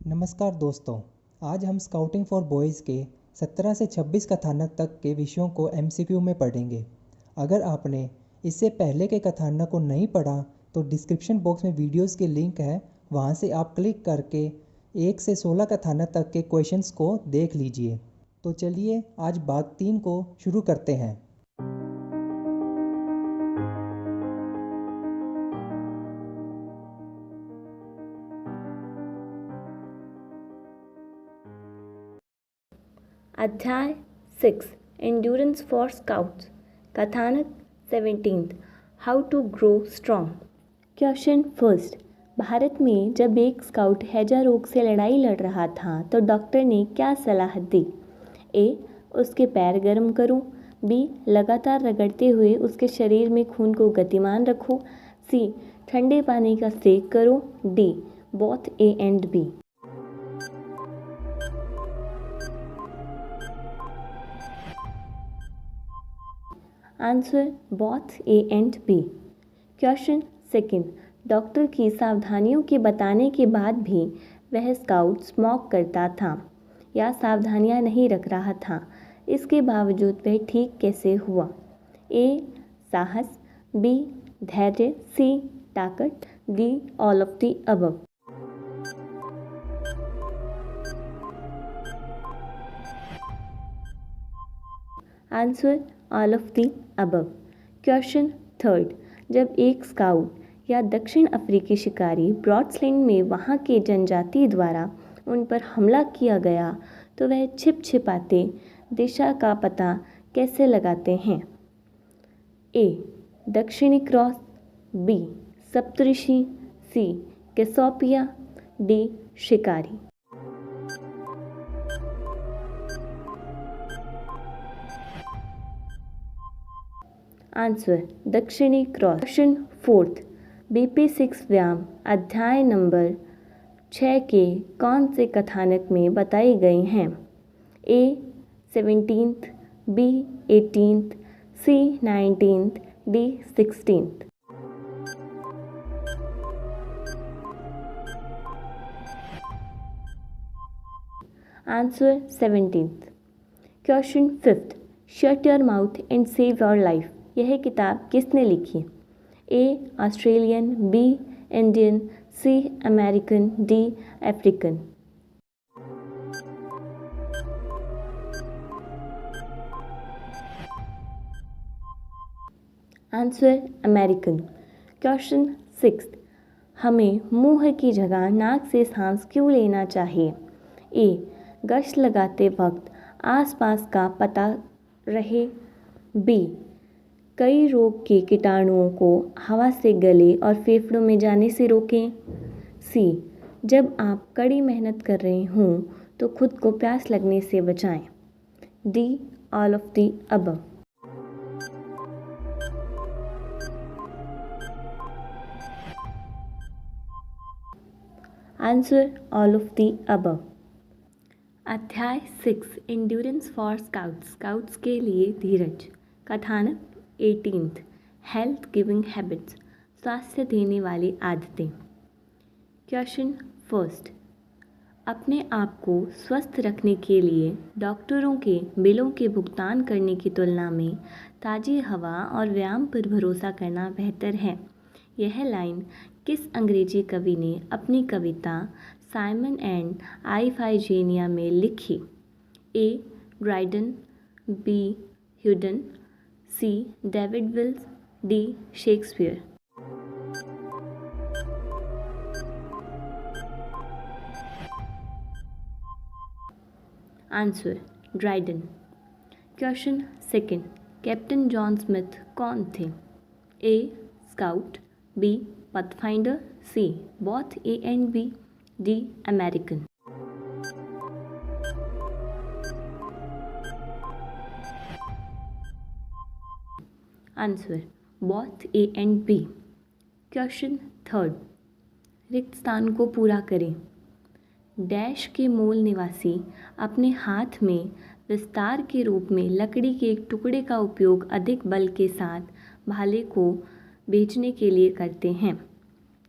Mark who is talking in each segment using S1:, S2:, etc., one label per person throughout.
S1: नमस्कार दोस्तों, आज हम स्काउटिंग फॉर बॉयज़ के 17 से 26 कथानक तक के विषयों को एमसीक्यू में पढ़ेंगे। अगर आपने इससे पहले के कथानक को नहीं पढ़ा तो डिस्क्रिप्शन बॉक्स में वीडियोस के लिंक है, वहां से आप क्लिक करके 1 से 16 कथानक तक के क्वेश्चंस को देख लीजिए। तो चलिए आज भाग 3 को शुरू करते हैं।
S2: अध्याय 6 एंड्योरेंस फॉर स्काउट्स कथानक 17 how to grow strong. Question first. Bharat में जब एक स्काउट हैजा रोग से लड़ाई लड़ रहा था तो डॉक्टर ने क्या सलाह दी? ए, उसके पैर गर्म करो। बी, लगातार रगड़ते हुए उसके शरीर में खून को गतिमान रखो। सी, ठंडे पानी का सेक करो। D, both A and B. Answer both A and B. Question second. Doctor की सावधानियों के बताने के बाद भी वह स्काउट स्मोक करता था या सावधानियां नहीं रख रहा था, इसके बावजूद वह ठीक कैसे हुआ? ए, साहस। बी, धैर्य। सी, ताकत। D, all of the above. Answer all of the above. Question third. जब एक स्काउट या दक्षिण अफ्रीकी शिकारी ब्रॉडस्लैंड में वहाँ के जनजाति द्वारा उन पर हमला किया गया तो वह छिप छिपाते दिशा का पता कैसे लगाते हैं? ए, दक्षिणी क्रॉस। बी, सप्तऋषि। सी, कैसोपिया। डी, शिकारी। आंसर दक्षिणी क्रॉस। Question fourth. बीपी 6 व्यायाम अध्याय नंबर 6 के कौन से कथानक में बताए गए हैं? A, 17th। B, 18th। C, 19th। D, 16th। Answer 17th। Question fifth. Shut your mouth and save your life यह किताब किसने लिखी? A, Australian. B, Indian. C, American. D, African. Answer American. Question six. हमें मुंह की जगह नाक से सांस क्यों लेना चाहिए? ए, गश्त लगाते वक्त आसपास का पता रहे। बी, कई रोग के कीटाणुओं को हवा से गले और फेफड़ों में जाने से रोकें। सी, जब आप कड़ी मेहनत कर रहे हों तो खुद को प्यास लगने से बचाएं। D, all of the above. Answer all of the above. अध्याय 6 एंड्योरेंस फॉर स्काउट्स स्काउट्स के लिए धीरज कथानक 18th हेल्थ गिविंग हैबिट्स स्वास्थ्य देने वाली आदतें। Question first. अपने आप को स्वस्थ रखने के लिए डॉक्टरों के बिलों के भुगतान करने की तुलना में ताज़ी हवा और व्यायाम पर भरोसा करना बेहतर है। यह लाइन किस अंग्रेजी कवि ने अपनी कविता साइमन एंड आइफाइजेनिया में लिखी? A, Dryden. B, Hudon. C, David Wills. D, Shakespeare. Answer Dryden. Question second. Captain John Smith कौन थे? A, scout. B, pathfinder. C, both A and B. D, American. Answer both A and B. Question third. रिक्त स्थान को पूरा करें। Dash के मूल निवासी अपने हाथ में विस्तार के रूप में लकड़ी के एक टुकड़े का उपयोग अधिक बल के साथ भाले को बेचने के लिए करते हैं।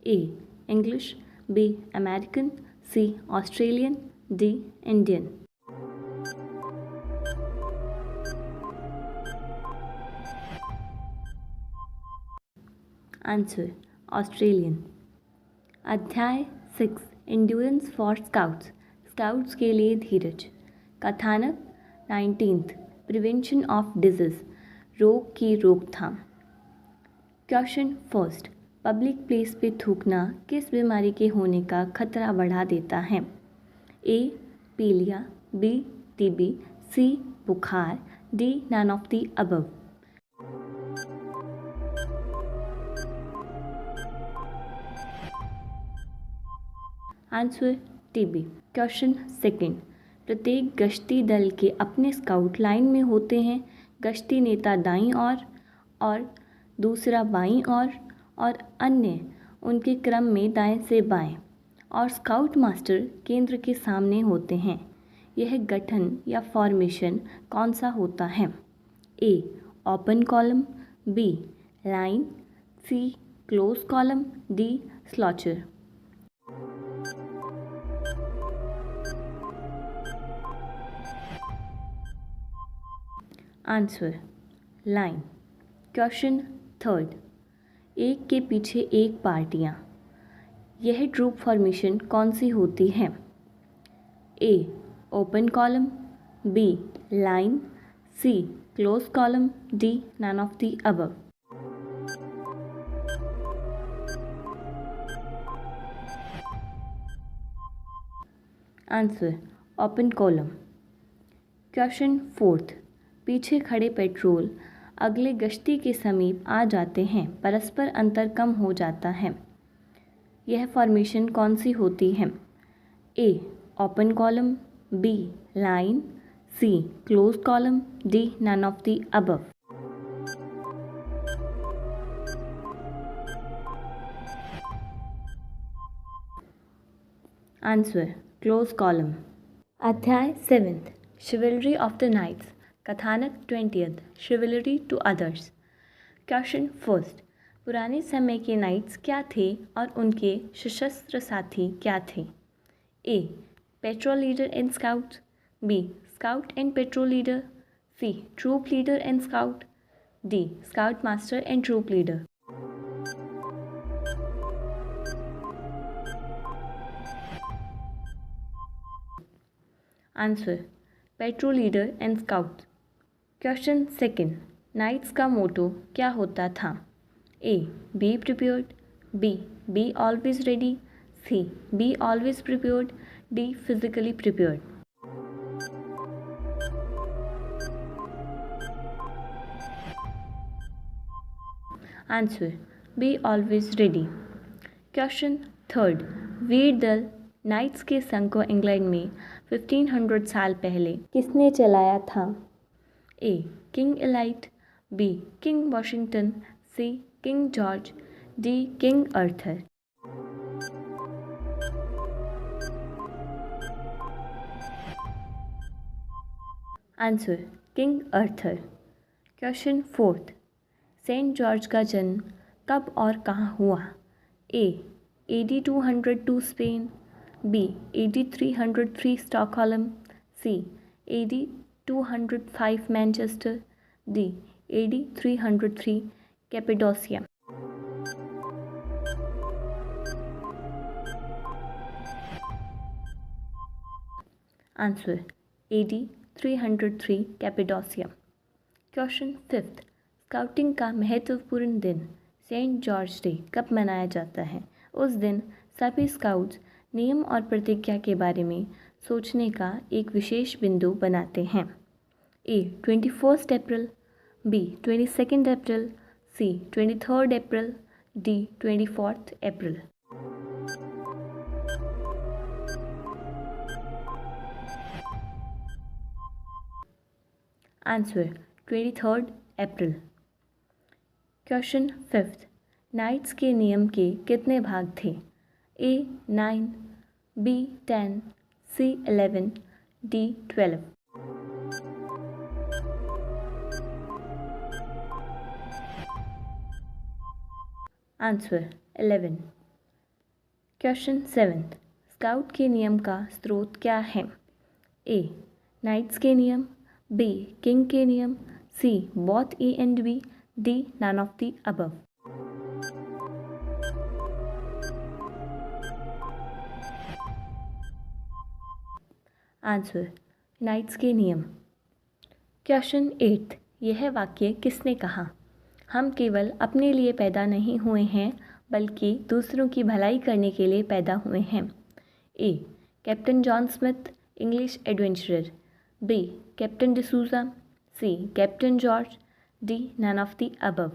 S2: A, English. B, American. C. Australian, D. Indian. Answer: Australian. अध्याय 6 एंड्योरेंस फॉर स्काउट्स स्काउट्स के लिए धीरज कथानक 19th प्रिवेंशन ऑफ डिजीज रोग की रोकथाम क्वेश्चन फर्स्ट पब्लिक प्लेस पे थूकना किस बीमारी के होने का खतरा बढ़ा देता है? ए. पीलिया, बी. TB, C. बुखार, D. None of the above. Answer TB. Question second प्रत्येक गश्ती दल के अपने स्काउट लाइन में होते हैं. गश्ती नेता दाईं ओर और दूसरा बाईं ओर और अन्य उनके क्रम में दाएं से बाएं और स्काउट मास्टर केंद्र के सामने होते हैं. यह गठन या फॉर्मेशन कौन सा होता है? A. Open column, B. Line, C. Close column, D. स्लॉचर. Answer line. क्वेश्चन थर्ड एक के पीछे एक पार्टियाँ यह ट्रूप फॉर्मेशन कौन सी होती है? A. Open column, B. Line, C. Close column, D. None of the above. Answer open column. Question fourth पीछे खड़े पेट्रोल अगले गश्ती के समीप आ जाते हैं परस्पर अंतर कम हो जाता है. यह फॉर्मेशन कौन सी होती है? A. Open column, B. Line, C. Close column, D. None of the above. Answer close column. अध्याय 7 शिवलरी ऑफ द नाइट्स कथानक 20th chivalry to others. Question first पुराने समय के नाइट्स क्या थे और उनके सशस्त्र साथी क्या थे? A. Patrol leader and scout, B. Scout and patrol leader, C. Troop leader and scout, D. Scout master and troop leader. Answer patrol leader and scout. Question second knights का मोटो क्या होता था? A. Be prepared, B. Be always ready, C. Be always prepared, D. Physically prepared. Answer be always ready. Question third Veer Dal knights के संघ को England में 1500 साल पहले किसने चलाया था? A. King Elite, B. King Washington, C. King George, D. King Arthur. Answer king Arthur. Question fourth Saint George का जन्म कब और कहाँ हुआ? A. AD 202 Spain, B. AD 303 Stockholm, C. AD 205 Manchester, D. AD 303 Cappadocia. Answer AD 303 Cappadocia. Question fifth scouting का महत्वपूर्ण दिन Saint George day कब मनाया जाता है? उस दिन सभी स्काउट्स नियम और प्रतिज्ञा के बारे में सोचने का एक विशेष बिंदु बनाते हैं. ए. 21 अप्रैल, बी. 22 अप्रैल, सी. 23 अप्रैल, डी. 24 अप्रैल. आंसर 23 अप्रैल. क्वेश्चन फिफ्थ नाइट्स के नियम के कितने भाग थे? ए. 9, बी. 10, सी. 11, D. 12. Answer 11. Question seventh scout के नियम का स्रोत क्या है? ए. नाइट्स के नियम, बी. किंग के नियम, C. Both A and B, D. None of the above. Answer knights के नियम। क्वेश्चन 8, यह वाक्य किसने कहा? हम केवल अपने लिए पैदा नहीं हुए हैं बल्कि दूसरों की भलाई करने के लिए पैदा हुए हैं। A. Captain John Smith, English adventurer, B. Captain D'Souza, C. Captain George, D. None of the above.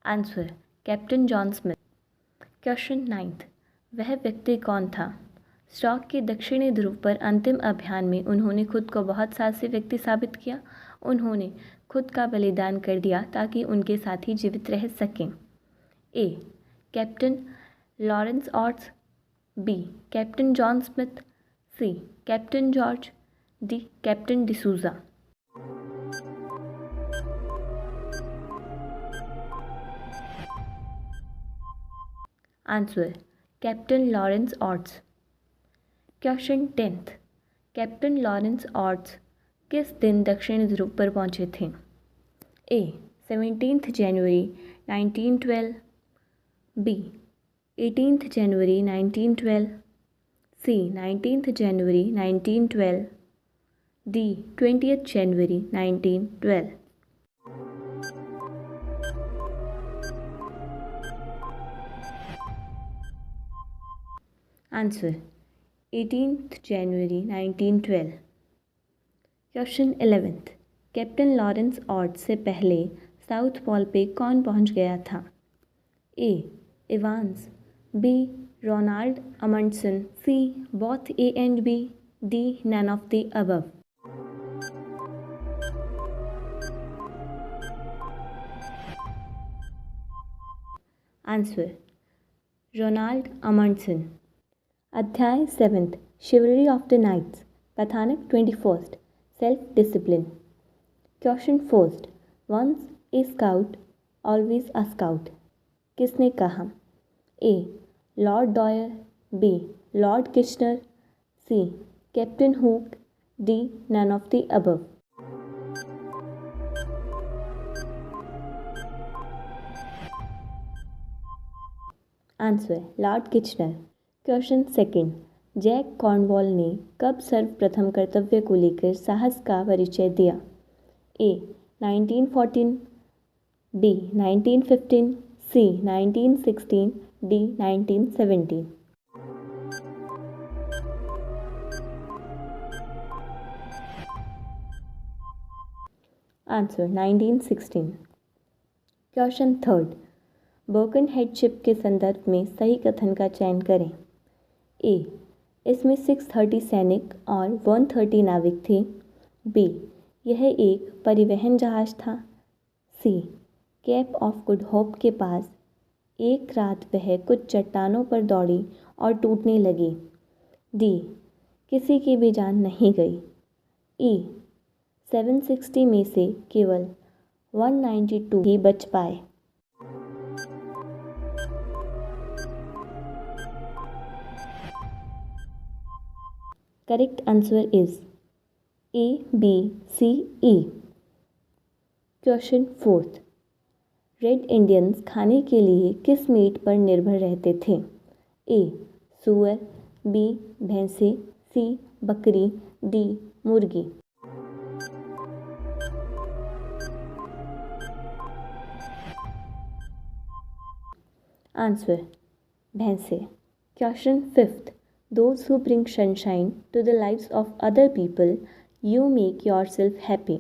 S2: Answer captain John Smith. Question 9, वह व्यक्ति कौन था? स्टॉक के दक्षिणी ध्रुव पर अंतिम अभियान में उन्होंने खुद को बहुत साहसी व्यक्ति साबित किया। उन्होंने खुद का बलिदान कर दिया ताकि उनके साथी जीवित रह सकें। A. Captain Lawrence Oates, B. Captain John Smith, C. Captain George, D. Captain D'Souza. Answer captain Lawrence Oates. Question 10, captain Lawrence Oates किस दिन दक्षिण ध्रुव पर पहुंचे थे? ए. 17 जनवरी 1912, बी. 18 जनवरी 1912, सी. 19 जनवरी 1912, डी. 20 जनवरी 1912। आंसर 18 जनवरी 1912। क्वेश्चन 11, कैप्टन लॉरेंस ऑर्ट्स से पहले साउथ पोल पे कौन पहुंच गया था? A. Evans, B. Ronald Amundsen, C. Both A and B, D. None of the above. Answer Ronald Amundsen. अध्याय 7, शिवलरी ऑफ द नाइट्स, कथानक 21, self discipline. Question 1, once a scout always a scout किसने कहा? A. Lord Dyer, B. Lord Kitchener, C. Captain Hook, D. None of the above. Answer lord Kitchener. Question 2, Jack Cornwall ने कब सर्वप्रथम कर्तव्य को लेकर साहस का परिचय दिया? ए. 1914, बी. 1915, सी. 1916, D. 1917। Answer 1916। Question 3, Birken headship के संदर्भ में सही कथन का चयन करें। ए. इसमें 630 सैनिक और 130 नाविक थे, बी. यह एक परिवहन जहाज था, सी. केप ऑफ गुड होप के पास एक रात वह कुछ चट्टानों पर दौड़ी और टूटने लगी, डी. किसी की भी जान नहीं गई, ई. 760 में से केवल 192 ही बच पाए। Correct answer is A, B, C, E. Question 4, red Indians खाने के लिए किस मीट पर निर्भर रहते थे? ए. सूअर, बी. भैंसे, सी. बकरी, डी. मुर्गी। आंसर भैंसे। Question 5, those who bring sunshine to the lives of other people, you make yourself happy।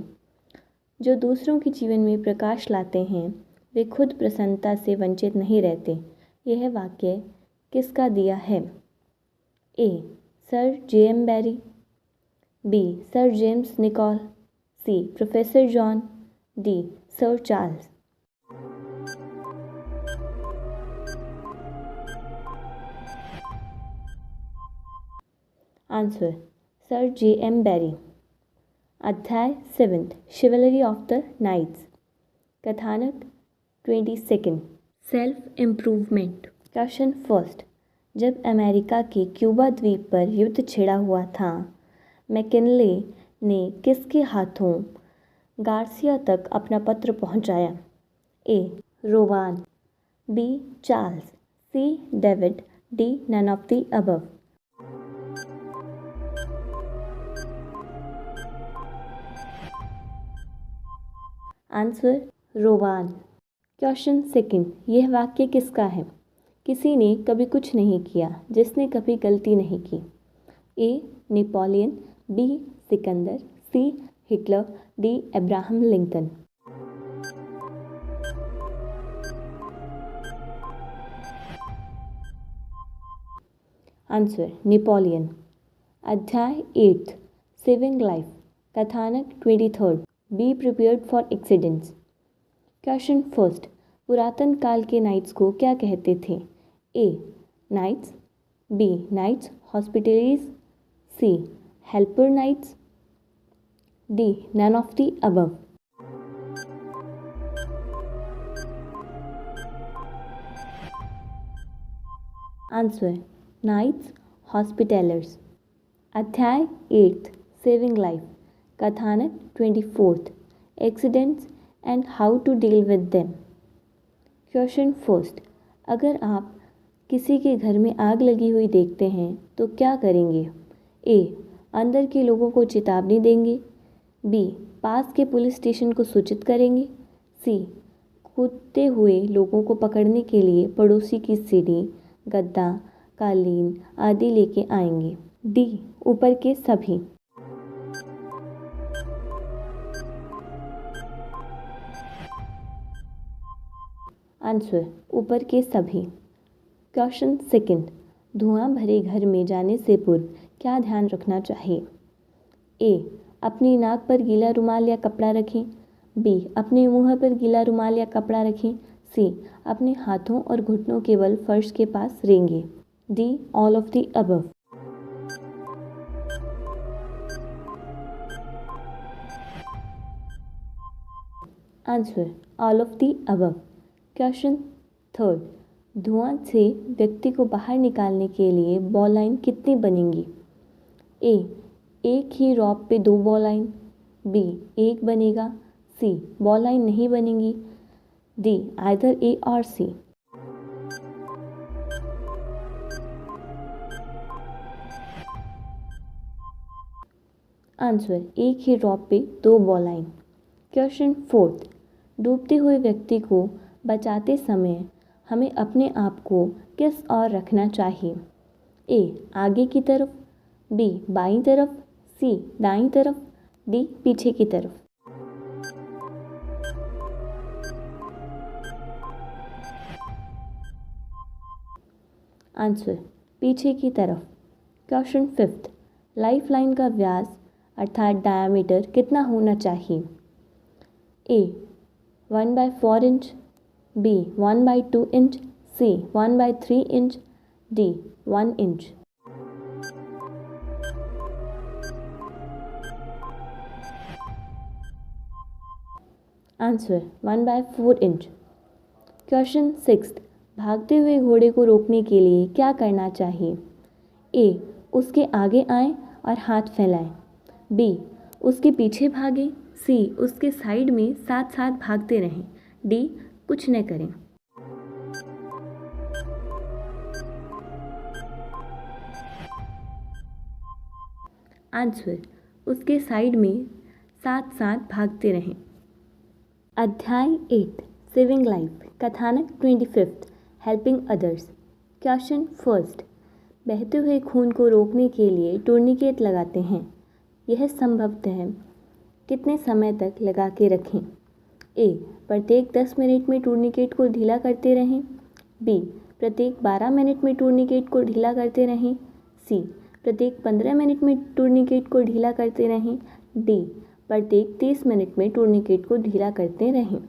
S2: जो दूसरों के जीवन में प्रकाश लाते हैं वे खुद प्रसन्नता से वंचित नहीं रहते। यह वाक्य किसका दिया है? A. Sir J.M. Barrie, B. Sir James Nicol, C. Professor John, D. Sir Charles. Answer sir J.M. Barrie. अध्याय 7, शिवलरी ऑफ द नाइट्स। कथानक 22 सेल्फ इम्प्रूवमेंट। Question first. जब अमेरिका के क्यूबा द्वीप पर युद्ध छिड़ा हुआ था, मैकिनले ने किसके हाथों गार्सिया तक अपना पत्र पहुंचाया? A. Rowan, B. Charles, C. David, D. None of the above. Answer Rowan. Question second. यह वाक्य किसका है? किसी ने कभी कुछ नहीं किया जिसने कभी गलती नहीं की। A. Napoleon, B. Sikandar, C. Hitler, D. Abraham Lincoln. Answer Napoleon. अध्याय 8 सेविंग लाइफ। कथानक 23 be prepared for accidents. Question first. पुरातन काल के नाइट्स को क्या कहते थे? A. Knights, B. Knights hospitallers, C. Helper knights, D. None of the above. Answer knights hospitallers. अध्याय 8 सेविंग लाइफ। कथानक 24 accidents and how to deal with them. Question first. अगर आप किसी के घर में आग लगी हुई देखते हैं तो क्या करेंगे? ए. अंदर के लोगों को चेतावनी देंगे, बी. पास के पुलिस स्टेशन को सूचित करेंगे, सी. कूदते हुए लोगों को पकड़ने के लिए पड़ोसी की सीढ़ी, गद्दा, कालीन आदि लेके आएंगे, डी. ऊपर के सभी। आंसर ऊपर के सभी। Question second. धुआं भरे घर में जाने से पूर्व क्या ध्यान रखना चाहिए? ए. अपनी नाक पर गीला रुमाल या कपड़ा रखें, बी. अपने मुंह पर गीला रुमाल या कपड़ा रखें, सी. अपने हाथों और घुटनों के बल फर्श के पास रेंगे, D. All of the above. Answer all of the above. Question third. धुआं से व्यक्ति को बाहर निकालने के लिए बॉलाइन कितनी बनेंगी? ए. एक ही रॉप पे 2 बॉलाइन, बी. एक बनेगा, सी. बॉलाइन नहीं बनेंगी, डी. आइदर ए और सी। आंसर एक ही रॉप पे 2 बॉलाइन। Question fourth. डूबते हुए व्यक्ति को बचाते समय हमें अपने आप को किस ओर रखना चाहिए? ए. आगे की तरफ, बी. बाईं तरफ, सी. दाईं तरफ, डी. पीछे की तरफ। आंसर पीछे की तरफ। Question fifth. लाइफ लाइन का व्यास अर्थात डायामीटर कितना होना चाहिए? ए. 1/4 इंच, बी. 1/2 इंच, सी. 1/3 inch, D. 1 inch. Answer 1/4 inch. Question sixth. भागते हुए घोड़े को रोकने के लिए क्या करना चाहिए? ए. उसके आगे आएं और हाथ फैलाएं, बी. उसके पीछे भागें, सी. उसके साइड में साथ साथ भागते रहें, डी. कुछ न करें। आंसर उसके साइड में साथ साथ भागते रहें। अध्याय 8 सेविंग लाइफ। कथानक 25 हेल्पिंग अदर्स। Question first. बहते हुए खून को रोकने के लिए टूर्निकेट लगाते हैं। यह संभवतः कितने समय तक लगा के रखें? ए. प्रत्येक 10 मिनट में टूर्निकेट को ढीला करते रहें, बी. प्रत्येक 12 मिनट में टूर्निकेट को ढीला करते रहें, सी. प्रत्येक 15 मिनट में टूर्निकेट को ढीला करते रहें, डी. प्रत्येक 30 मिनट में टूर्निकेट को ढीला करते रहें।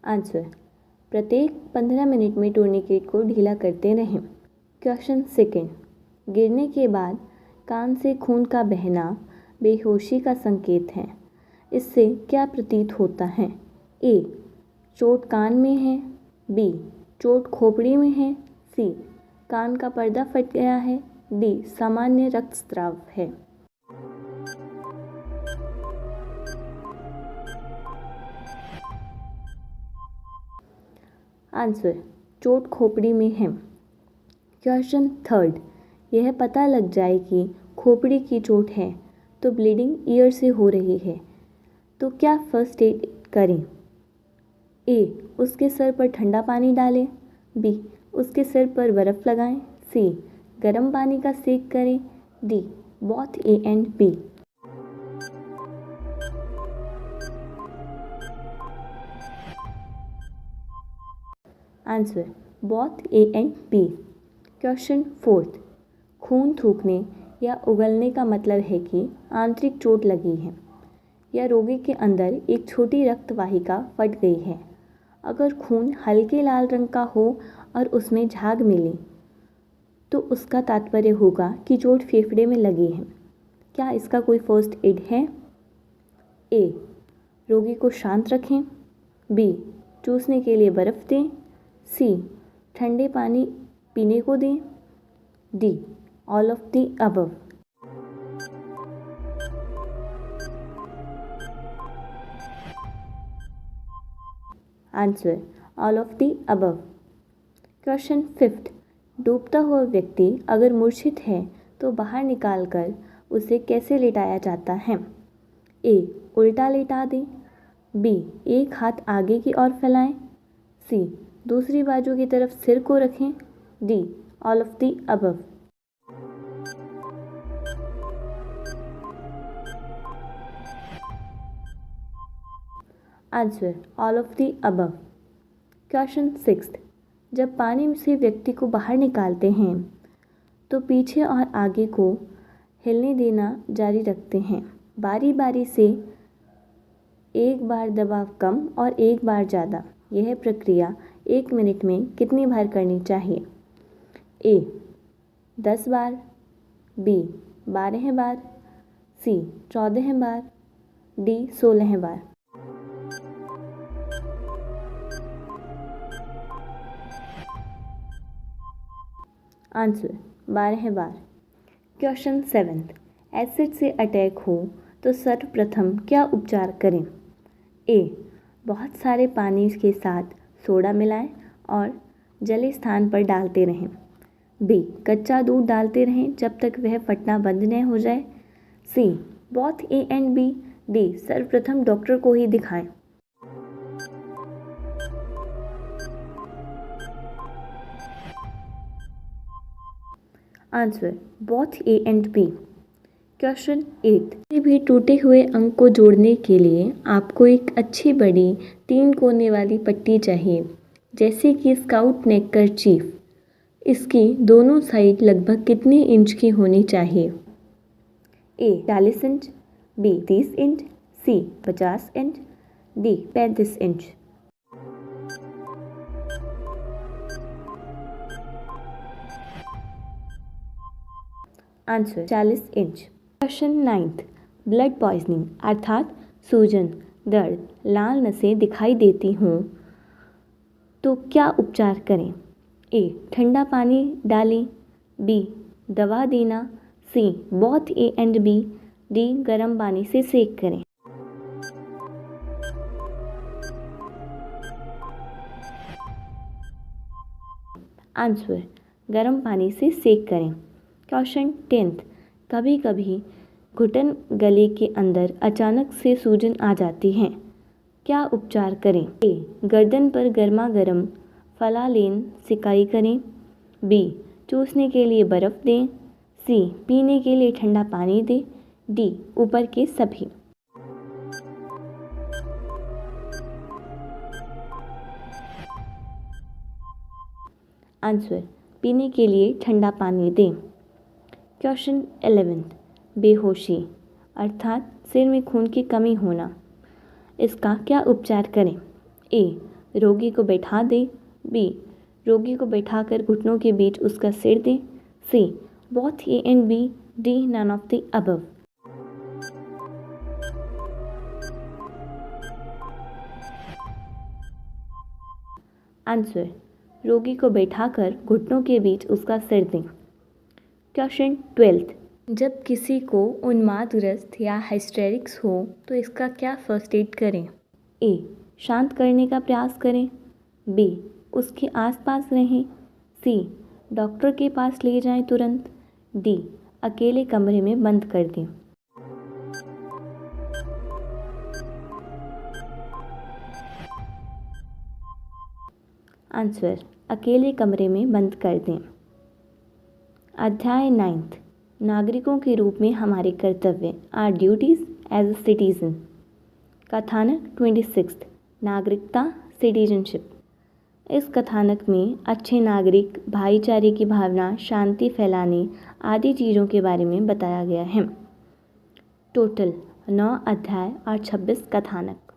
S2: आंसर प्रत्येक 15 मिनट में टूर्निकेट को ढीला करते रहें। Question second. गिरने के बाद कान से खून का बहना बेहोशी का संकेत है। इससे क्या प्रतीत होता है? ए. चोट कान में है। बी. चोट खोपड़ी में है। सी. कान का पर्दा फट गया है। डी. सामान्य रक्तस्राव है। आंसर चोट खोपड़ी में है। क्वेश्चन 3, यह पता लग जाए कि खोपड़ी की चोट है तो ब्लीडिंग ईयर से हो रही है तो क्या फर्स्ट एड करें? ए. उसके सर पर ठंडा पानी डालें। बी. उसके सिर पर बर्फ़ लगाएं। सी. गर्म पानी का सेक करें। D. Both A and B. Answer both A and B. Question 4, खून थूकने या उगलने का मतलब है कि आंतरिक चोट लगी है या रोगी के अंदर एक छोटी रक्त वाहिका फट गई है। अगर खून हल्के लाल रंग का हो और उसमें झाग मिले तो उसका तात्पर्य होगा कि चोट फेफड़े में लगी है। क्या इसका कोई फर्स्ट एड है? ए. रोगी को शांत रखें। बी. चूसने के लिए बर्फ़ दें। सी. ठंडे पानी पीने को दें। D. All of the above. Answer all of the above. Question 5, डूबता हुआ व्यक्ति अगर मूर्छित है तो बाहर निकालकर उसे कैसे लेटाया जाता है? ए. उल्टा लेटा दें। बी. एक हाथ आगे की ओर फैलाएं। सी. दूसरी बाजू की तरफ सिर को रखें। D. All of the above. Answer all of the above. Question 6, जब पानी से व्यक्ति को बाहर निकालते हैं तो पीछे और आगे को हिलने देना जारी रखते हैं बारी बारी से, एक बार दबाव कम और एक बार ज़्यादा। यह प्रक्रिया 1 मिनट में कितनी बार करनी चाहिए? ए. 10 बार। बी. 12 बार। सी. 14 बार। डी. 16 बार। आंसर 12 बार। क्वेश्चन 7, एसिड से अटैक हो तो सर्वप्रथम क्या उपचार करें? ए. बहुत सारे पानी के साथ सोडा मिलाएं और जले स्थान पर डालते रहें। बी. कच्चा दूध डालते रहें जब तक वह फटना बंद न हो जाए। C. Both A and B. D. सर्वप्रथम डॉक्टर को ही दिखाएं। Answer both A and B. Question 8, किसी भी टूटे हुए अंग को जोड़ने के लिए आपको एक अच्छी बड़ी 3 कोने वाली पट्टी चाहिए, जैसे कि स्काउट नेक कर्चीफ। इसकी दोनों साइड लगभग कितने इंच की होनी चाहिए? ए. 40 इंच। बी. 30 इंच। सी. 50 inch. D. 35 inch. Answer 40 inch. Question 9, blood poisoning अर्थात सूजन, दर्द, लाल नसें दिखाई देती हों तो क्या उपचार करें? ए. ठंडा पानी डालें। बी. दवा देना। C. Both A and B. D. गर्म पानी से सेक करें। आंसर गर्म पानी से सेक करें। क्वेश्चन 10, कभी कभी घुटन गले के अंदर अचानक से सूजन आ जाती है, क्या उपचार करें? ए. गर्दन पर गर्मा गर्म फलालेन सिकाई करें। बी. चूसने के लिए बर्फ़ दें। सी. पीने के लिए ठंडा पानी दें। डी. ऊपर के सभी। आंसर पीने के लिए ठंडा पानी दें। क्वेश्चन 11, बेहोशी अर्थात सिर में खून की कमी होना, इसका क्या उपचार करें? ए. रोगी को बैठा दें। बी. रोगी को बैठाकर घुटनों के बीच उसका सिर दें। C. Both A and B. D. None of the above. Answer, रोगी को बैठाकर घुटनों के बीच उसका सिर दें। क्वेश्चन 12th, जब किसी को उन्मादग्रस्त या हाइस्टेरिक्स हो तो इसका क्या फर्स्ट एड करें? ए. शांत करने का प्रयास करें। बी. उसके आसपास रहें। सी. डॉक्टर के पास ले जाएं तुरंत। डी. अकेले कमरे में बंद कर दें। आंसर, अकेले कमरे में बंद कर दें। अध्याय 9th, नागरिकों के रूप में हमारे कर्तव्य, or duties as a citizen. कथानक 26th, नागरिकता, सिटीजनशिप। इस कथानक में अच्छे नागरिक, भाईचारे की भावना, शांति फैलाने आदि चीज़ों के बारे में बताया गया है। टोटल 9 अध्याय और 26 कथानक।